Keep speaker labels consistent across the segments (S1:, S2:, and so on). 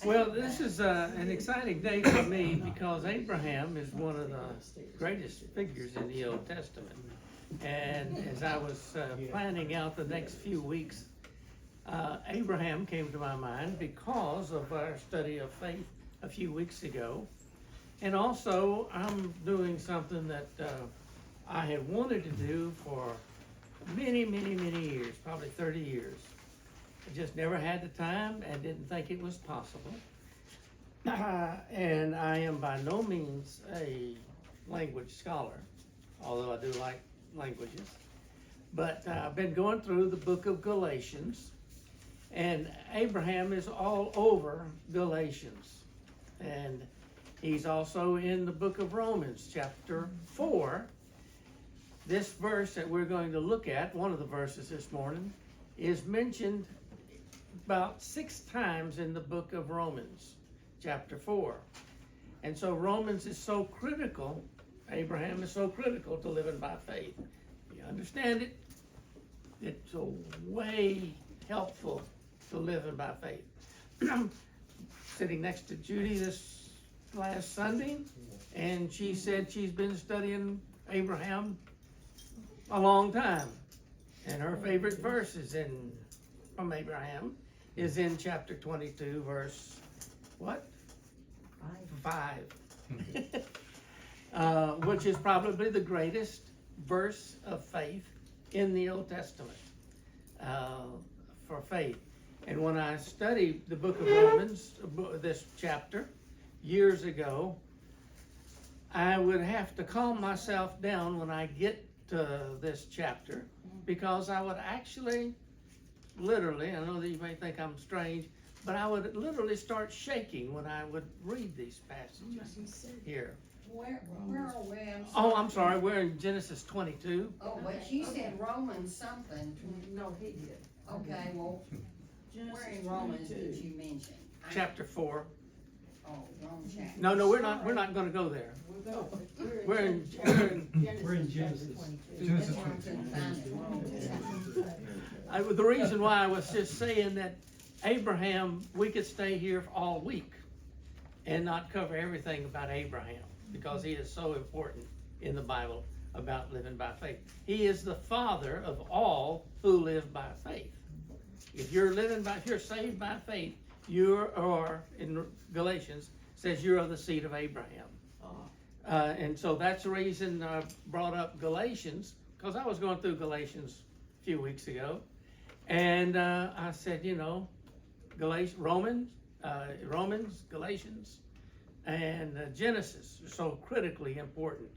S1: Well, this is an exciting day for me because Abraham is one of the greatest figures in the Old Testament. And as I was planning out the next few weeks, Abraham came to my mind because of our study of faith a few weeks ago. And also, I'm doing something that I had wanted to do for many years, probably 30 years. I just never had the time and didn't think it was possible. And I am by no means a language scholar, although I do like languages. But I've been going through the book of Galatians, and Abraham is all over Galatians. And he's also in the book of Romans, chapter 4. This verse that we're going to look at, one of the verses this morning, is mentioned about 6 times in the book of Romans, chapter 4. And so Romans is so critical, Abraham is so critical to living by faith. You understand it? It's a way helpful to living by faith. Sitting next to Judy this last Sunday, and she said she's been studying Abraham a long time. And her favorite verse is from Abraham is in chapter 22, verse what? 5. Which is probably the greatest verse of faith in the Old Testament for faith. And when I studied the book of Romans, this chapter, years ago, I would have to calm myself down when I get to this chapter, because I would actually, literally, I know that you may think I'm strange, but I would literally start shaking when I would read these passages here.
S2: Where are we?
S1: I'm sorry, we're in Genesis 22.
S2: Oh, but you said Romans something.
S3: No, he did.
S2: Okay, well, where in Romans did you mention?
S1: Chapter 4.
S2: Oh, Romans chapter.
S1: No, we're not going to go there. We're in
S3: Genesis.
S2: That's why I couldn't find it. Romans.
S1: The reason why I was just saying that Abraham, we could stay here all week and not cover everything about Abraham, because he is so important in the Bible about living by faith. He is the father of all who live by faith. If you're saved by faith, in Galatians, says you're of the seed of Abraham. And so that's the reason I brought up Galatians, because I was going through Galatians a few weeks ago. And I said, Romans, Galatians, and Genesis are so critically important.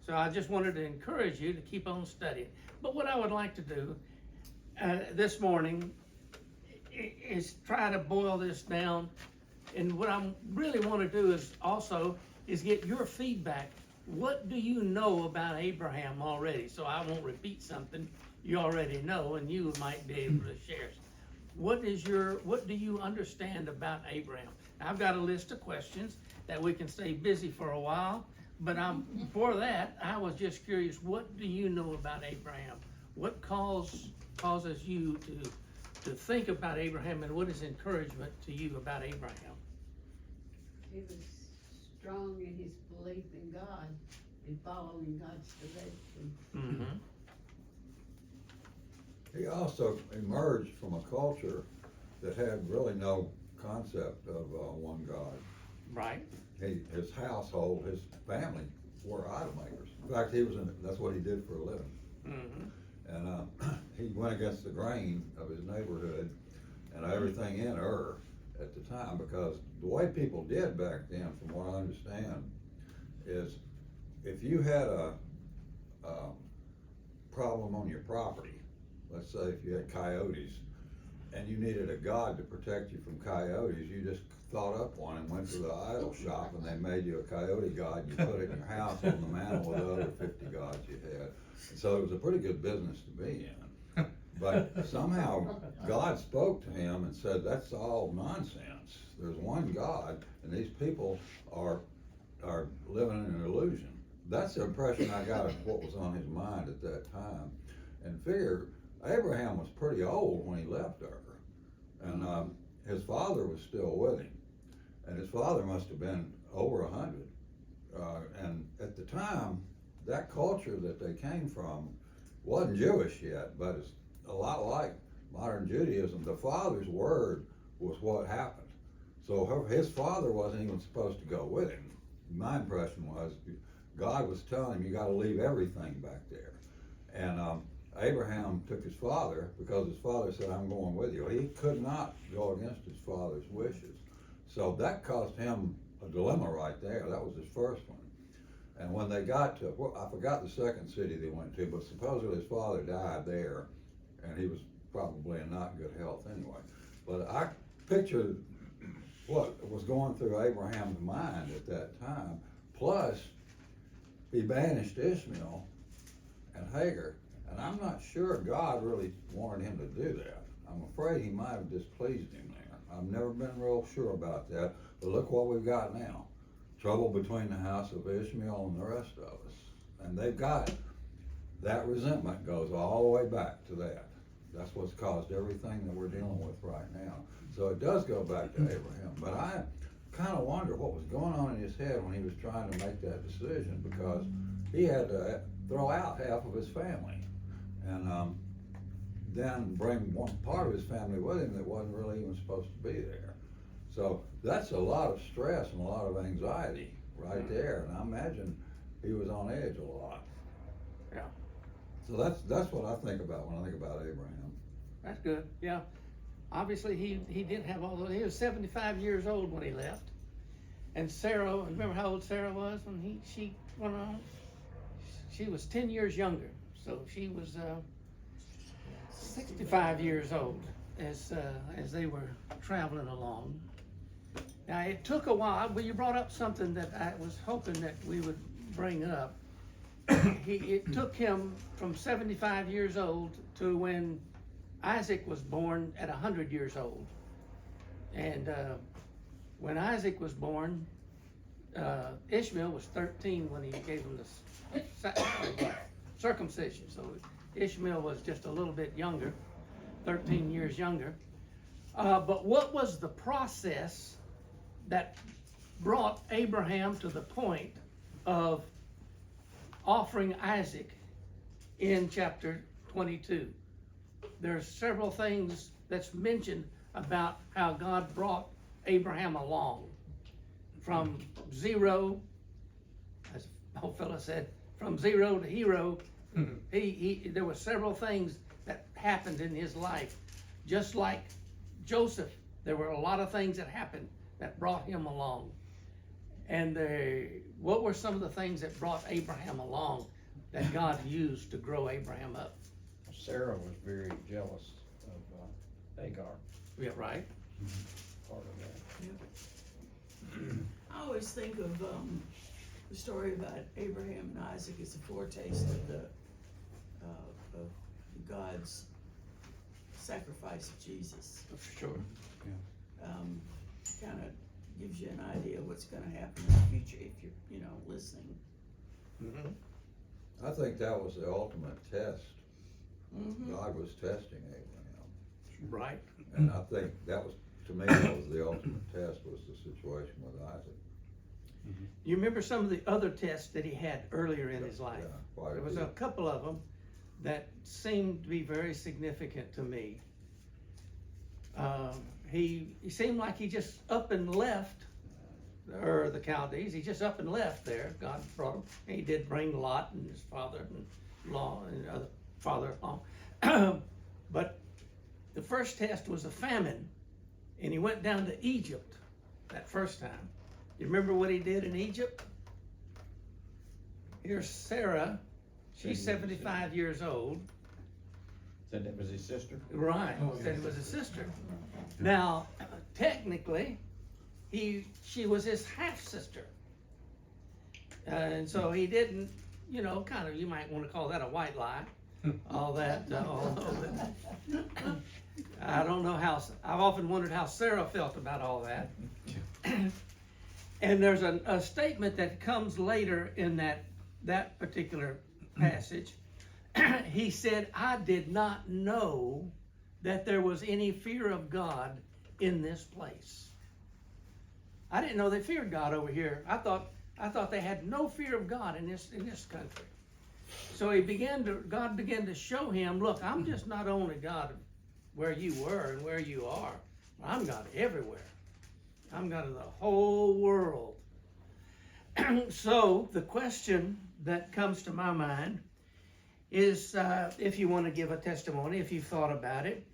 S1: So I just wanted to encourage you to keep on studying. But what I would like to do this morning is try to boil this down. And what I really want to do is get your feedback. What do you know about Abraham already? So I won't repeat something you already know, and you might be able to share. What do you understand about Abraham? I've got a list of questions that we can stay busy for a while, but for that, I was just curious, what do you know about Abraham? What causes you to think about Abraham, and what is encouragement to you about Abraham?
S4: He was strong in his belief in God and following God's direction.
S1: Mm-hmm.
S5: He also emerged from a culture that had really no concept of one God.
S1: Right.
S5: His household, his family were idol makers. In fact, that's what he did for a living.
S1: Mm-hmm.
S5: And he went against the grain of his neighborhood and everything in Ur at the time, because the way people did back then, from what I understand, is if you had a problem on your property, let's say if you had coyotes and you needed a god to protect you from coyotes, you just thought up one and went to the idol shop and they made you a coyote god. You put it in your house on the mantle with the other 50 gods you had. And so it was a pretty good business to be in. But somehow God spoke to him and said, that's all nonsense. There's one God, and these people are living in an illusion. That's the impression I got of what was on his mind at that time. And figure, Abraham was pretty old when he left Ur, and his father was still with him. and his father must have been over 100. And at the time, that culture that they came from wasn't Jewish yet, but it's a lot like modern Judaism. The father's word was what happened. So his father wasn't even supposed to go with him. My impression was God was telling him, you gotta leave everything back there. And Abraham took his father because his father said, I'm going with you. He could not go against his father's wishes. So that caused him a dilemma right there. That was his first one. And when they got to, well, I forgot the second city they went to, but supposedly his father died there, and he was probably in not good health anyway. But I pictured what was going through Abraham's mind at that time. Plus, he banished Ishmael and Hagar, and I'm not sure God really wanted him to do that. I'm afraid he might have displeased him there. I've never been real sure about that, but look what we've got now. Trouble between the house of Ishmael and the rest of us. And they've got it. That resentment goes all the way back to that. That's what's caused everything that we're dealing with right now. So it does go back to Abraham. But I kind of wonder what was going on in his head when he was trying to make that decision, because he had to throw out half of his family and then bring one part of his family with him that wasn't really even supposed to be there. So that's a lot of stress and a lot of anxiety right there. And I imagine he was on edge a lot.
S1: Yeah.
S5: So that's what I think about when I think about Abraham.
S1: That's good, yeah. Obviously, he did have all those, he was 75 years old when he left. And Sarah, remember how old Sarah was when she went on? She was 10 years younger, so she was 65 years old as they were traveling along. Now, it took a while, but you brought up something that I was hoping that we would bring up. It took him from 75 years old to when Isaac was born at 100 years old. And when Isaac was born, Ishmael was 13 when he gave him the circumcision. So Ishmael was just a little bit younger, 13 years younger. But what was the process that brought Abraham to the point of offering Isaac in chapter 22? There's several things that's mentioned about how God brought Abraham along from zero, as the old fella said, from zero to hero. There were several things that happened in his life. Just like Joseph, there were a lot of things that happened that brought him along. And what were some of the things that brought Abraham along that God used to grow Abraham up?
S6: Sarah was very jealous of Hagar,
S1: Yeah, right?
S6: part of that.
S3: I always think of the story about Abraham and Isaac as a foretaste of God's sacrifice of Jesus.
S1: For sure.
S3: Kind of gives you an idea of what's going to happen in the future if you're, listening.
S1: Mm-hmm.
S5: I think that was the ultimate test.
S3: Mm-hmm.
S5: God was testing Abraham.
S1: Right.
S5: And I think that was, to me, that was the ultimate test, was the situation with Isaac.
S1: You remember some of the other tests that he had earlier in his life?
S5: Yeah, quite a
S1: There was
S5: few.
S1: a couple of them that seemed to be very significant to me. He seemed like he just up and left, or the Chaldees, he just up and left there. God brought him. He did bring Lot and his father-in-law and other father-in-law. But the first test was a famine, and he went down to Egypt that first time. You remember what he did in Egypt? Here's Sarah. She's 75 years old.
S6: Said it was his sister?
S1: Right, said it was his sister. Now, technically, she was his half-sister. And so he didn't, kind of, you might want to call that a white lie. All that, I don't know I've often wondered how Sarah felt about all that. And there's a statement that comes later in that particular passage. He said, I did not know that there was any fear of God in this place. I didn't know they feared God over here. I thought they had no fear of God in this country. So God began to show him, look, I'm just not only God where you were and where you are, but I'm God everywhere. I'm God of the whole world. So the question that comes to my mind is, if you want to give a testimony, if you've thought about it,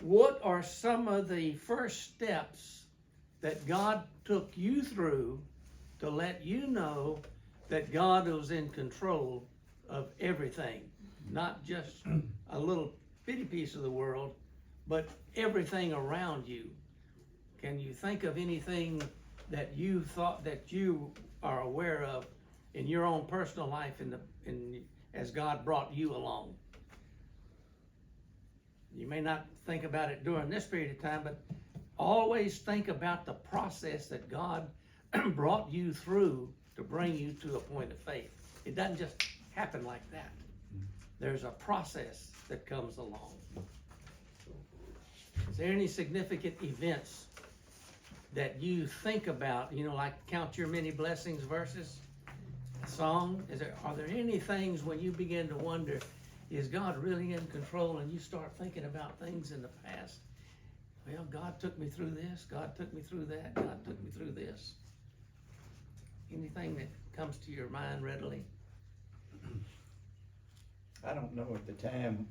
S1: what are some of the first steps that God took you through to let you know that God was in control of everything, not just a little bitty piece of the world, but everything around you? Can you think of anything that you thought that you are aware of in your own personal life as God brought you along? You may not think about it during this period of time, but always think about the process that God brought you through to bring you to a point of faith. It doesn't just happen like that. There's a process that comes along. Is there any significant events that you think about, like Count Your Many Blessings verses, a song? Are there any things when you begin to wonder, is God really in control, and you start thinking about things in the past? Well, God took me through this, God took me through that, God took me through this. Anything that comes to your mind readily?
S6: I don't know at the time.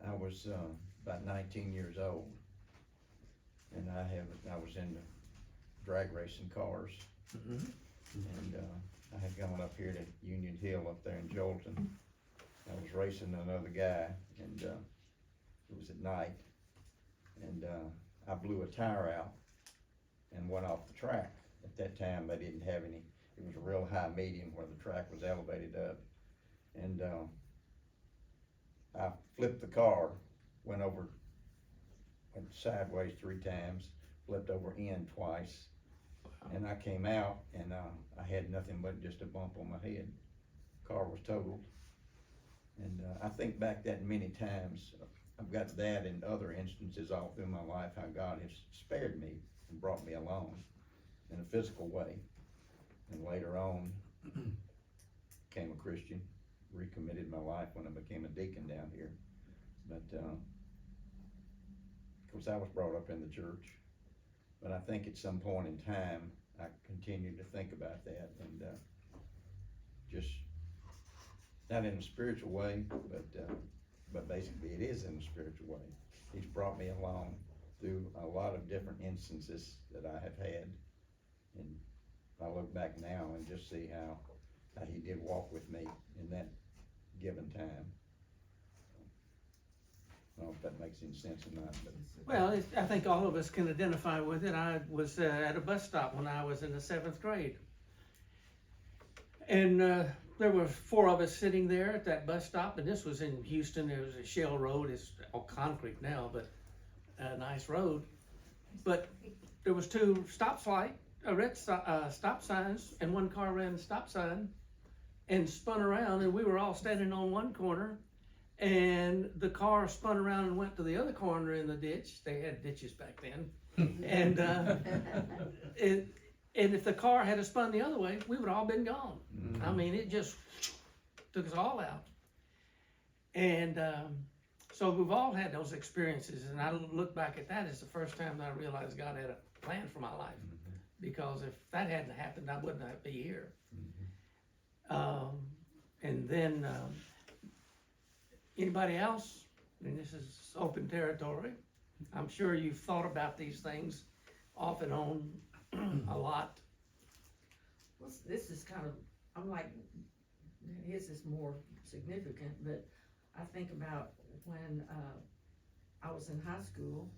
S6: I was about 19 years old, and I was into drag racing cars,
S1: Mm-hmm.
S6: and I had gone up here to Union Hill up there in Jolton. I was racing another guy, and it was at night, and I blew a tire out and went off the track. At that time, they didn't have any. It was a real high medium where the track was elevated up, and I flipped the car, went sideways 3 times, flipped over in twice, and I came out, and I had nothing but just a bump on my head. Car was totaled, and I think back that many times. I've got that and other instances all through my life, how God has spared me and brought me along in a physical way. And later on, became a Christian, recommitted my life when I became a deacon down here. But, of course, I was brought up in the church. But I think at some point in time, I continued to think about that, and just, not in a spiritual way, but basically it is in a spiritual way. He's brought me along through a lot of different instances that I have had, and I look back now and just see how he did walk with me in that given time. I don't know if that makes any sense or not, but.
S1: Well, I think all of us can identify with it. I was at a bus stop when I was in the 7th grade. And there were 4 of us sitting there at that bus stop, and this was in Houston. There was a shell road. It's all concrete now, but a nice road. But there was 2 red stop signs, and 1 car ran the stop sign and spun around, and we were all standing on one corner, and the car spun around and went to the other corner in the ditch. They had ditches back then. And and if the car had spun the other way, we would all been gone. I mean, it just took us all out. And so we've all had those experiences, and I look back at that as the first time that I realized God had a plan for my life. Because if that hadn't happened, I wouldn't be here. And then, anybody else? I mean, this is open territory. I'm sure you've thought about these things off and on a lot.
S2: Well, this is kind of, I'm like, his is more significant, but I think about when I was in high school,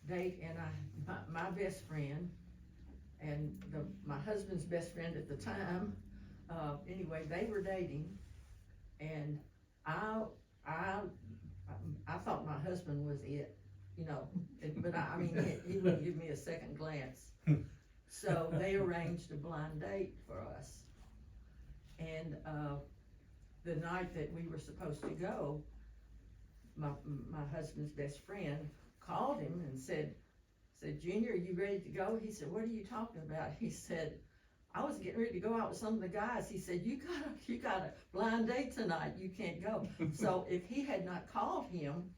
S2: my best friend and my husband's best friend at the time, anyway, they were dating, and I thought my husband was it, but I mean, he wouldn't give me a second glance. So they arranged a blind date for us. And the night that we were supposed to go, my husband's best friend called him and said, said, Junior, are you ready to go? He said, what are you talking about? He said, I was getting ready to go out with some of the guys. He said, you got a blind date tonight, you can't go. So if he had not called him,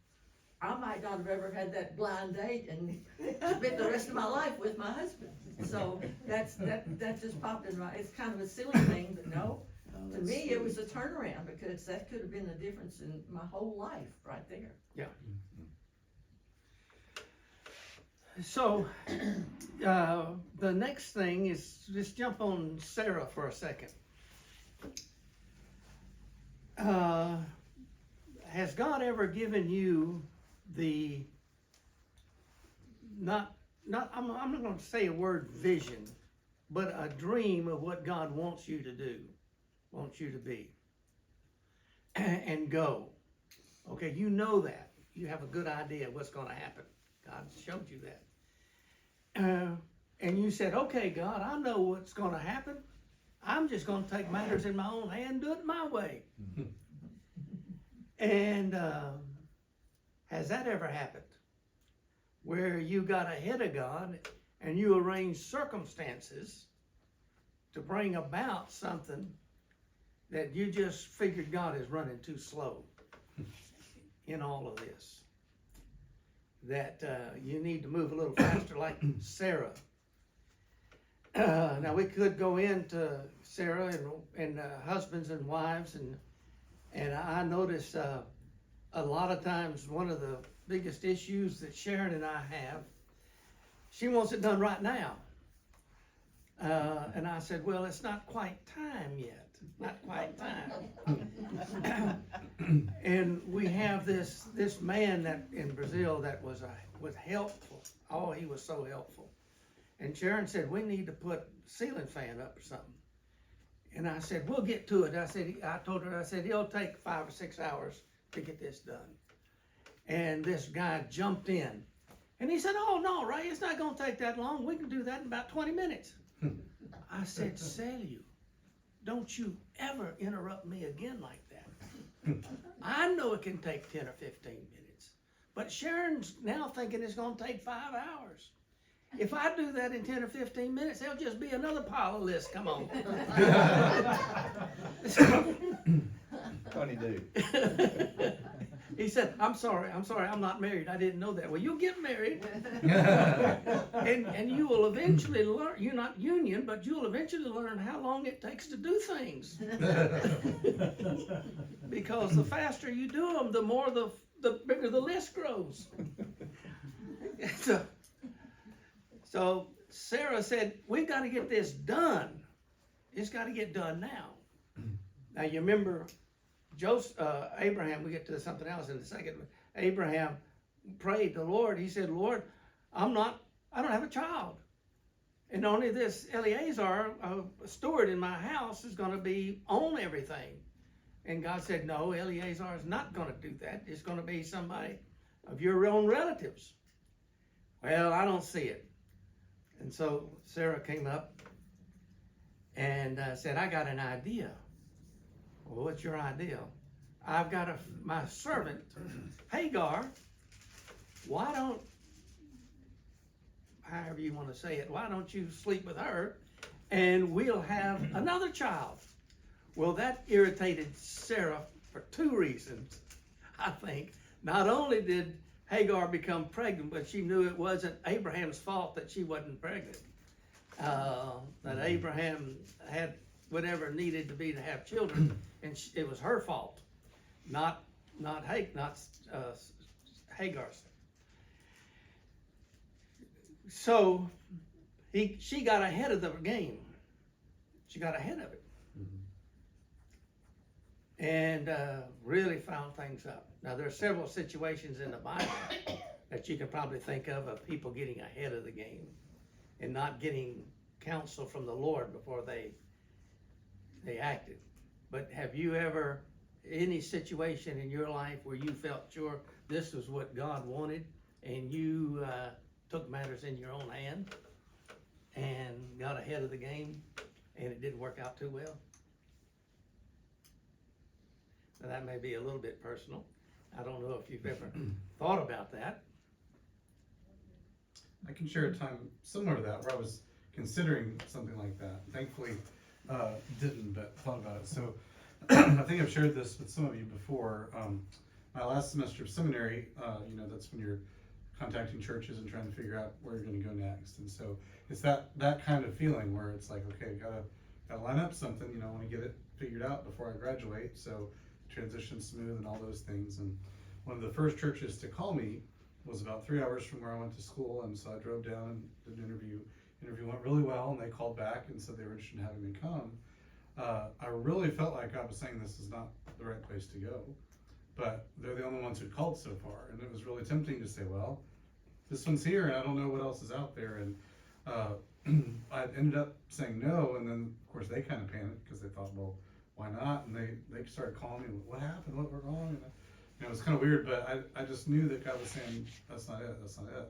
S2: I might not have ever had that blind date and spent the rest of my life with my husband. So that just popped in my, it's kind of a silly thing, but no,
S3: Oh,
S2: to
S3: that's
S2: me,
S3: sweet.
S2: it was a turnaround, because that could have been the difference in my whole life right there.
S1: So, the next thing is, just jump on Sarah for a second. Has God ever given you the, I'm not gonna say a word vision, but a dream of what God wants you to do, wants you to be, and go? Okay, you know that. You have a good idea of what's gonna happen. God showed you that. And you said, okay, God, I know what's gonna happen. I'm just gonna take matters in my own hand, do it my way. And has that ever happened? Where you got ahead of God and you arranged circumstances to bring about something that you just figured God is running too slow in all of this? That you need to move a little faster, like Sarah. Now we could go into Sarah and husbands and wives, and I notice a lot of times one of the biggest issues that Sharon and I have, she wants it done right now. And I said, well, it's not quite time yet. Not quite time. And we have this man that in Brazil that was helpful. Oh, he was so helpful. And Sharon said, we need to put ceiling fan up or something. And I said, we'll get to it. I told her, it'll take 5 or 6 hours to get this done. And this guy jumped in. And he said, oh, no, Ray, it's not going to take that long. We can do that in about 20 minutes. I said, Cellu, don't you ever interrupt me again like that. I know it can take 10 or 15 minutes. But Sharon's now thinking it's going to take 5 hours. If I do that in 10 or 15 minutes, there'll just be another pile of lists. Come on.
S6: Funny dude.
S1: He said, I'm sorry, I'm not married. I didn't know that. Well, you'll get married. and you will eventually learn, you're not union, but you'll eventually learn how long it takes to do things. Because the faster you do them, the more the bigger the list grows. So Sarah said, we've got to get this done. It's got to get done now. Now you remember Abraham, we get to something else in a second. Abraham prayed the Lord. He said, Lord, I don't have a child. And only this Eleazar, a steward in my house, is going to own everything. And God said, no, Eleazar is not going to do that. It's going to be somebody of your own relatives. Well, I don't see it. And so Sarah came up and said, I got an idea. Well, what's your idea? I've got my servant, Hagar, however you want to say it, why don't you sleep with her and we'll have another child? Well, that irritated Sarah for 2 reasons, I think. Not only did Hagar become pregnant, but she knew it wasn't Abraham's fault that she wasn't pregnant. That Abraham had whatever needed to be to have children, and it was her fault, not Hagar's. So she got ahead of the game. She got ahead of it, and really found things up. Now there are several situations in the Bible that you can probably think of people getting ahead of the game and not getting counsel from the Lord before they acted. But have you ever, any situation in your life where you felt sure this was what God wanted and you took matters in your own hand and got ahead of the game and it didn't work out too well? Now that may be a little bit personal. I don't know if you've ever thought about that.
S7: I can share a time similar to that where I was considering something like that. Thankfully, didn't, but thought about it. So I think I've shared this with some of you before. My last semester of seminary, that's when you're contacting churches and trying to figure out where you're going to go next. And so it's that kind of feeling where it's like, okay, gotta line up something. I want to get it figured out before I graduate, so transition smooth and all those things. And one of the first churches to call me was about 3 hours from where I went to school, and so I drove down and did an interview. Interview went really well, and they called back and said they were interested in having me come. I really felt like God was saying this is not the right place to go, but they're the only ones who'd called so far, and it was really tempting to say, well, this one's here, and I don't know what else is out there. And I ended up saying no, and then of course they kind of panicked because they thought, well, why not? And they started calling me, what happened? What went wrong? And it was kind of weird, but I just knew that God was saying, that's not it.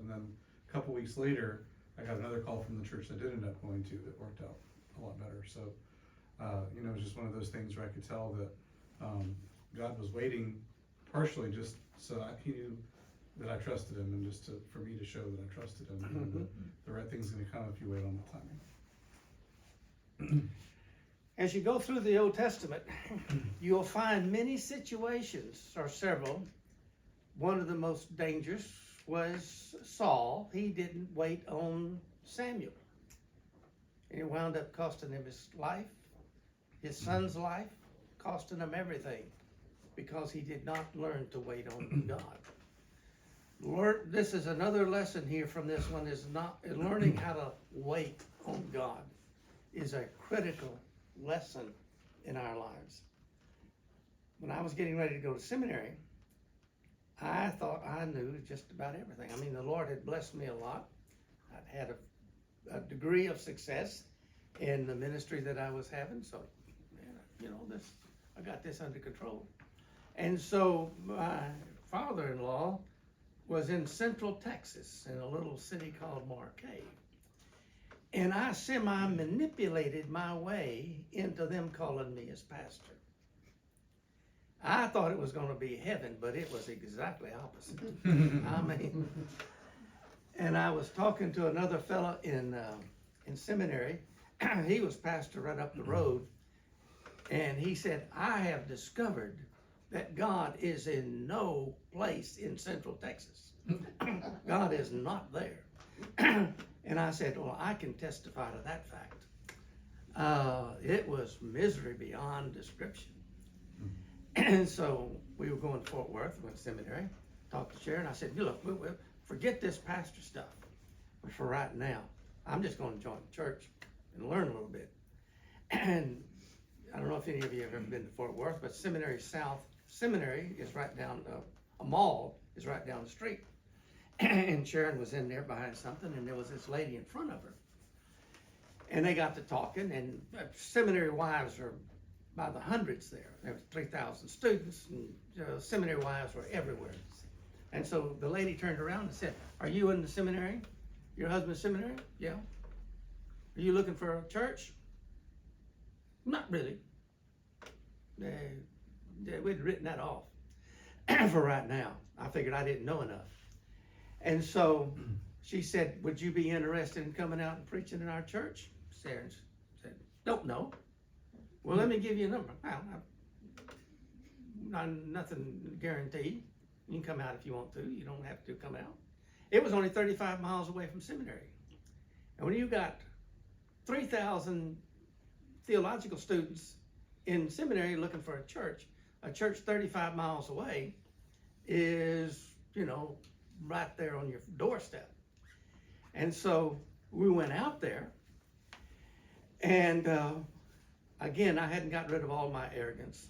S7: And then a couple weeks later, I got another call from the church I did end up going to that worked out a lot better. So, it was just one of those things where I could tell that God was waiting partially just so he knew that I trusted him, and just for me to show that I trusted him, and that the right thing's going to come if you wait on the timing.
S1: As you go through the Old Testament, you'll find many situations, or several. One of the most dangerous was Saul. He didn't wait on Samuel. And it wound up costing him his life, his son's life, costing him everything, because he did not learn to wait on God. Lord, this is another lesson here from this one, is not learning how to wait on God is a critical lesson in our lives. When I was getting ready to go to seminary, I thought I knew just about everything. I mean, the Lord had blessed me a lot. I'd had a degree of success in the ministry that I was having, so I got this under control. And so my father-in-law was in Central Texas in a little city called Marquay. And I semi-manipulated my way into them calling me as pastor. I thought it was going to be heaven, but it was exactly opposite. And I was talking to another fellow in seminary. He was pastor right up the road. And he said, I have discovered that God is in no place in Central Texas. God is not there. And I said, well, I can testify to that fact. It was misery beyond description. And so we were going to Fort Worth, went to seminary, talked to Sharon. I said, look, forget this pastor stuff for right now. I'm just going to join the church and learn a little bit. And I don't know if any of you have ever been to Fort Worth, but Seminary South Seminary is right down, a mall is right down the street. And Sharon was in there behind something, and there was this lady in front of her. And they got to talking, and seminary wives are by the hundreds there. There was 3,000 students, and seminary wives were everywhere. And so the lady turned around and said, are you in the seminary? Your husband's seminary? Yeah. Are you looking for a church? Not really. We'd written that off for right now. I figured I didn't know enough. And so she said, would you be interested in coming out and preaching in our church? Sarah said, don't know. Well, let me give you a number. Nothing guaranteed. You can come out if you want to. You don't have to come out. It was only 35 miles away from seminary. And when you got 3,000 theological students in seminary looking for a church 35 miles away is, right there on your doorstep. And so we went out there, and again, I hadn't gotten rid of all my arrogance.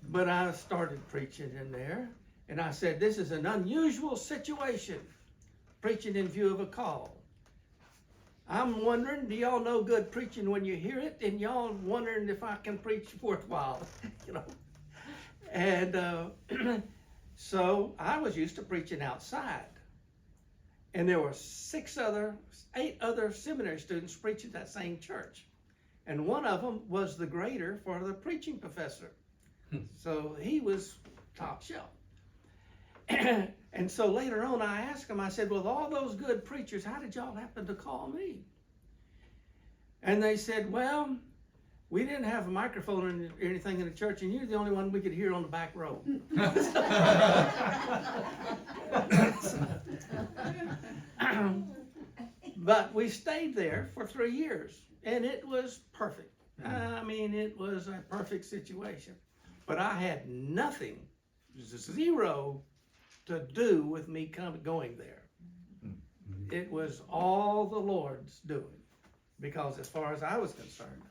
S1: But I started preaching in there, and I said, this is an unusual situation, preaching in view of a call. I'm wondering, do y'all know good preaching when you hear it? And y'all wondering if I can preach worthwhile, And so I was used to preaching outside. And there were 8 other seminary students preaching at that same church. And one of them was the grader for the preaching professor. So he was top shelf. And so later on, I asked them, I said, well, all those good preachers, how did y'all happen to call me? And they said, well, we didn't have a microphone or anything in the church, and you're the only one we could hear on the back row. But we stayed there for 3 years, and it was perfect. I mean, it was a perfect situation. But I had nothing, zero, to do with me going there. It was all the Lord's doing, because as far as I was concerned,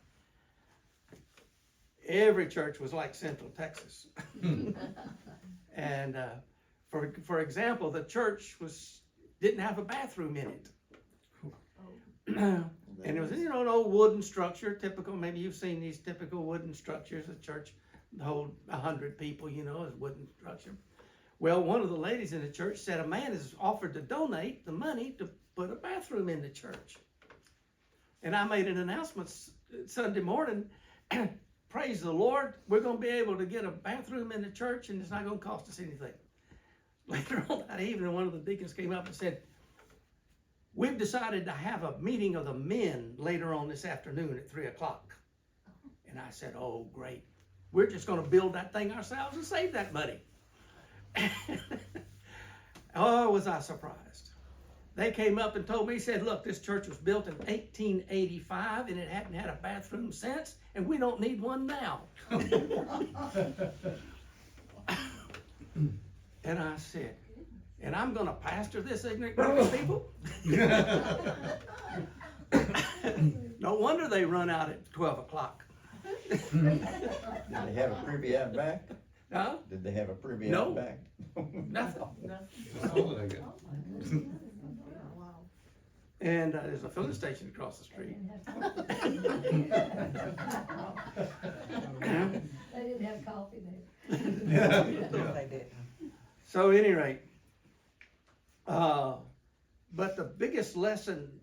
S1: every church was like Central Texas. And for example, the church didn't have a bathroom in it. And it was, an old wooden structure, typical, maybe you've seen these typical wooden structures, a church hold 100 people, is wooden structure. Well, one of the ladies in the church said a man has offered to donate the money to put a bathroom in the church. And I made an announcement Sunday morning, praise the Lord, we're going to be able to get a bathroom in the church, and it's not going to cost us anything. Later on that evening, one of the deacons came up and said, we've decided to have a meeting of the men later on this afternoon at 3 o'clock. And I said, oh, great. We're just going to build that thing ourselves and save that money. Oh, was I surprised. They came up and told me, said, look, this church was built in 1885 and it hadn't had a bathroom since, and we don't need one now. And I said, and I'm going to pastor this ignorant group of people? No wonder they run out at 12 o'clock.
S6: Did they have a privy out back?
S1: Huh?
S6: Did they have a privy
S1: No.
S6: out back?
S1: Nothing.
S7: Holiday good.
S1: And there's a filling station across the street.
S8: They didn't have coffee there.
S7: Yeah.
S1: So at any rate, but the biggest lesson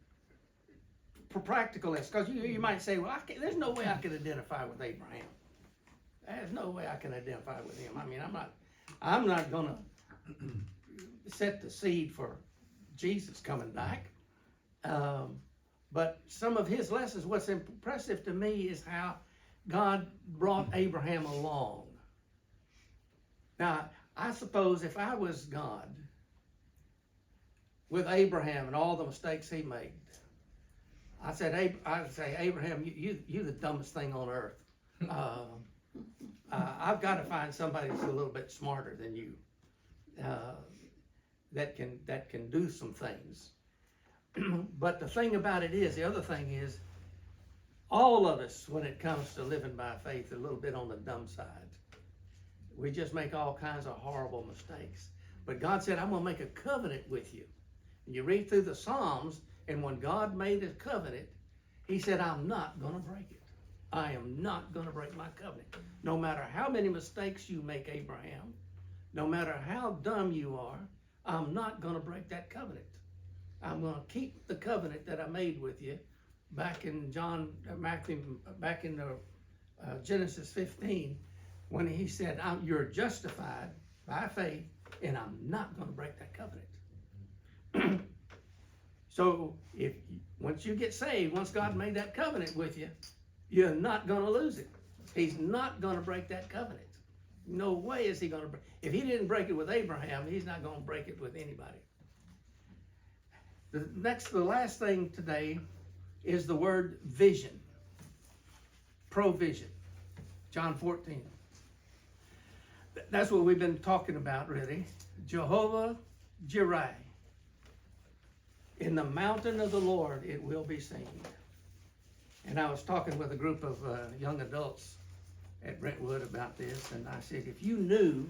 S1: for practical is, because you might say, well, there's no way I can identify with Abraham. There's no way I can identify with him. I mean, I'm not gonna set the seed for Jesus coming back. But some of his lessons, what's impressive to me is how God brought Abraham along. Now, I suppose if I was God, with Abraham and all the mistakes he made, I'd say, Abraham, you're the dumbest thing on earth. I've got to find somebody that's a little bit smarter than you, that can do some things. But the thing about it is, the other thing is, all of us, when it comes to living by faith, are a little bit on the dumb side. We just make all kinds of horrible mistakes. But God said, I'm going to make a covenant with you. And you read through the Psalms, and when God made a covenant, he said, I'm not going to break it. I am not going to break my covenant. No matter how many mistakes you make, Abraham, no matter how dumb you are, I'm not going to break that covenant. I'm going to keep the covenant that I made with you back in Genesis 15, when he said, you're justified by faith, and I'm not going to break that covenant. So once you get saved, once God made that covenant with you, you're not going to lose it. He's not going to break that covenant. No way is he going to break. If he didn't break it with Abraham, he's not going to break it with anybody. The last thing today is the word vision. Provision. John 14. That's what we've been talking about, really. Jehovah Jireh. In the mountain of the Lord it will be seen. And I was talking with a group of young adults at Brentwood about this, and I said, if you knew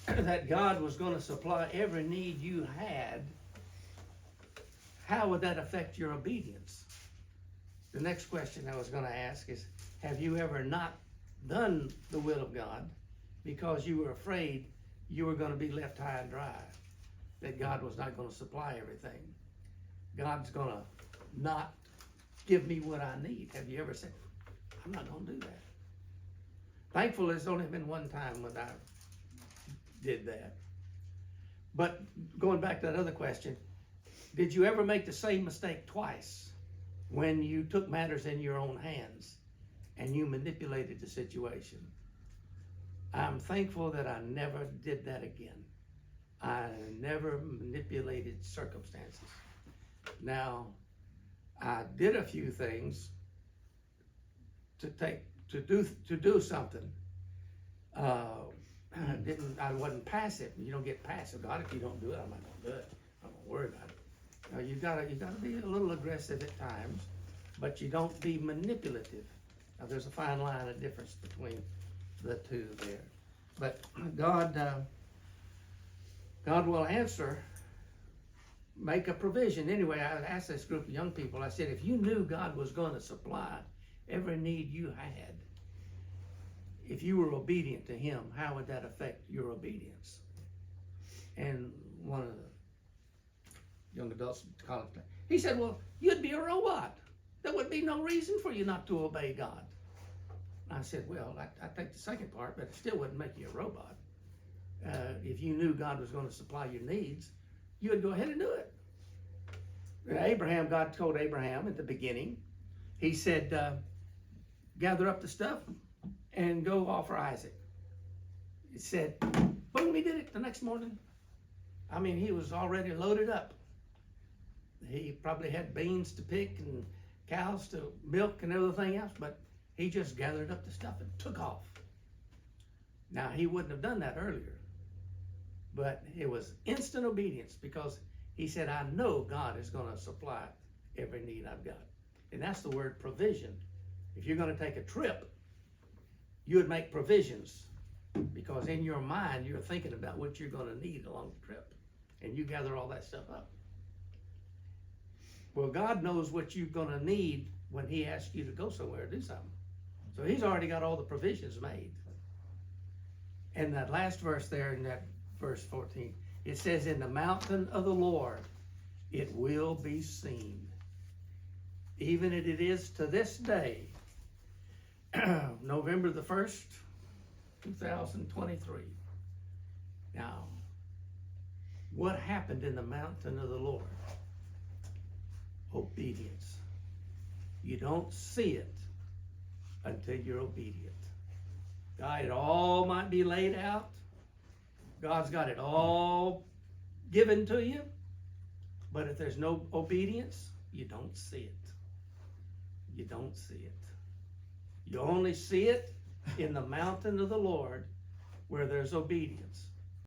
S1: that God was going to supply every need you had, how would that affect your obedience? The next question I was going to ask is, have you ever not done the will of God because you were afraid you were going to be left high and dry, that God was not going to supply everything? God's going to not give me what I need. Have you ever said, I'm not going to do that? Thankfully, it's only been one time when I did that. But going back to that other question, did you ever make the same mistake twice when you took matters in your own hands and you manipulated the situation? I'm thankful that I never did that again. I never manipulated circumstances. Now, I did a few things to do something. I wasn't passive. You don't get passive. God, if you don't do it, I'm not gonna do it. I'm gonna worry about it. Now, you gotta be a little aggressive at times, but you don't be manipulative. Now, there's a fine line of difference between the two there. But God will answer, make a provision. Anyway, I asked this group of young people, I said, if you knew God was gonna supply every need you had, if you were obedient to Him, how would that affect your obedience? And one of the young adults in college, he said, well, you'd be a robot. There would be no reason for you not to obey God. I said, well, I take the second part, but it still wouldn't make you a robot. If you knew God was going to supply your needs, you would go ahead and do it. God told Abraham at the beginning, He said, gather up the stuff and go offer Isaac. He said, boom, he did it the next morning. I mean, he was already loaded up. He probably had beans to pick and cows to milk and everything else, but he just gathered up the stuff and took off. Now, he wouldn't have done that earlier, but it was instant obedience because he said, I know God is going to supply every need I've got. And that's the word provision. If you're going to take a trip, you would make provisions because in your mind, you're thinking about what you're going to need along the trip, and you gather all that stuff up. Well, God knows what you're going to need when He asks you to go somewhere to do something. So He's already got all the provisions made. And that last verse there in that verse 14, it says, in the mountain of the Lord, it will be seen. Even as it is to this day, November the 1st, 2023. Now, what happened in the mountain of the Lord? Obedience. You don't see it until you're obedient. God, it all might be laid out. God's got it all given to you. But if there's no obedience, you don't see it. You don't see it. You only see it in the mountain of the Lord where there's obedience.